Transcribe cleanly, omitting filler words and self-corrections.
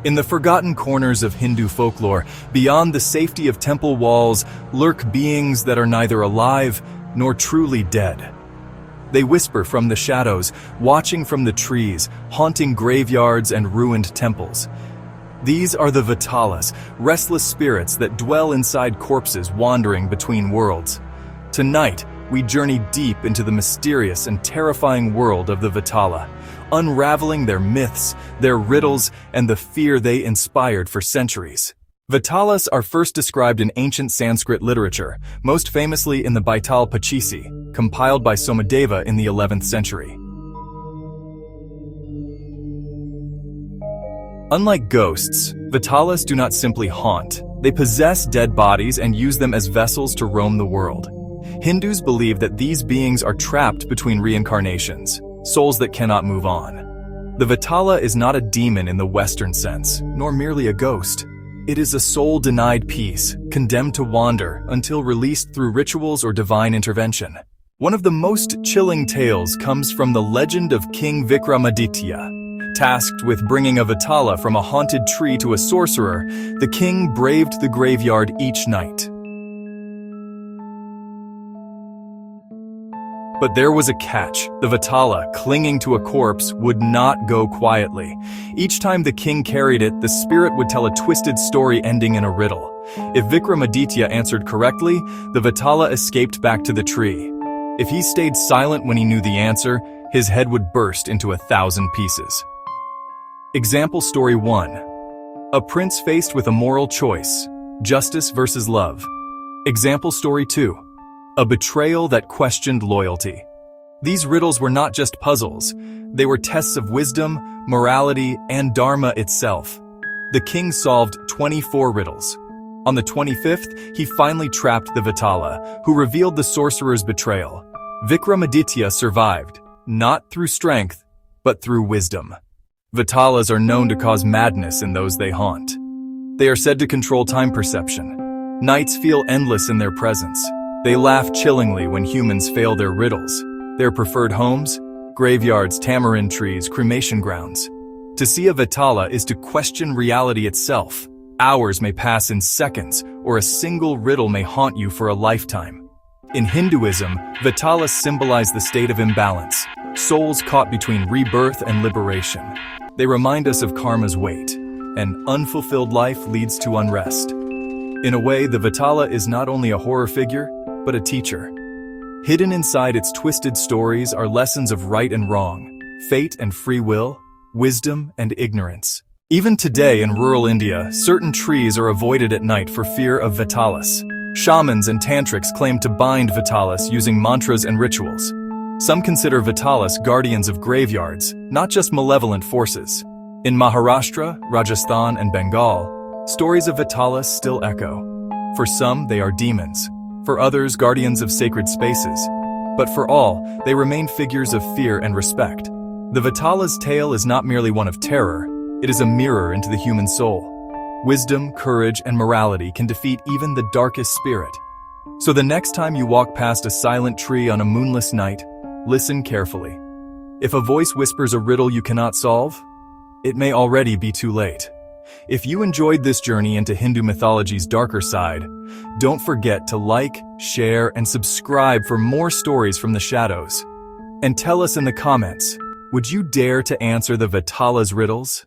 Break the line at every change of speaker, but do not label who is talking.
In the forgotten corners of Hindu folklore, beyond the safety of temple walls, lurk beings that are neither alive nor truly dead. They whisper from the shadows, watching from the trees, haunting graveyards and ruined temples. These are the Vetalas, restless spirits that dwell inside corpses wandering between worlds. Tonight, we journey deep into the mysterious and terrifying world of the Vetala, unraveling their myths, their riddles, and the fear they inspired for centuries. Vetalas are first described in ancient Sanskrit literature, most famously in the Baital Pachisi, compiled by Somadeva in the 11th century. Unlike ghosts, Vetalas do not simply haunt. They possess dead bodies and use them as vessels to roam the world. Hindus believe that these beings are trapped between reincarnations, souls that cannot move on. The Vetala is not a demon in the Western sense, nor merely a ghost. It is a soul denied peace, condemned to wander until released through rituals or divine intervention. One of the most chilling tales comes from the legend of King Vikramaditya. Tasked with bringing a Vetala from a haunted tree to a sorcerer, the king braved the graveyard each night. But there was a catch. The Vetala, clinging to a corpse, would not go quietly. Each time the king carried it, the spirit would tell a twisted story ending in a riddle. If Vikramaditya answered correctly, the Vetala escaped back to the tree. If he stayed silent when he knew the answer, his head would burst into 1,000 pieces. Example story 1. A prince faced with a moral choice, justice versus love. Example story 2. A betrayal that questioned loyalty. These riddles were not just puzzles, they were tests of wisdom, morality, and dharma itself. The king solved 24 riddles. On the 25th, he finally trapped the Vetala, who revealed the sorcerer's betrayal. Vikramaditya survived, not through strength, but through wisdom. Vetalas are known to cause madness in those they haunt. They are said to control time perception. Nights feel endless in their presence. They laugh chillingly when humans fail their riddles. Their preferred homes? Graveyards, tamarind trees, cremation grounds. To see a Vetala is to question reality itself. Hours may pass in seconds, or a single riddle may haunt you for a lifetime. In Hinduism, Vetalas symbolize the state of imbalance, souls caught between rebirth and liberation. They remind us of karma's weight. An unfulfilled life leads to unrest. In a way, the Vetala is not only a horror figure, but a teacher. Hidden inside its twisted stories are lessons of right and wrong, fate and free will, wisdom and ignorance. Even today in rural India, certain trees are avoided at night for fear of Vetalas. Shamans and tantrics claim to bind Vetalas using mantras and rituals. Some consider Vetalas guardians of graveyards, not just malevolent forces. In Maharashtra, Rajasthan, and Bengal, stories of Vetalas still echo. For some, they are demons. For others, guardians of sacred spaces. But for all, they remain figures of fear and respect. The Vetala's tale is not merely one of terror, it is a mirror into the human soul. Wisdom, courage, and morality can defeat even the darkest spirit. So the next time you walk past a silent tree on a moonless night, listen carefully. If a voice whispers a riddle you cannot solve, it may already be too late. If you enjoyed this journey into Hindu mythology's darker side, don't forget to like, share, and subscribe for more stories from the shadows. And tell us in the comments, would you dare to answer the Vetala's riddles?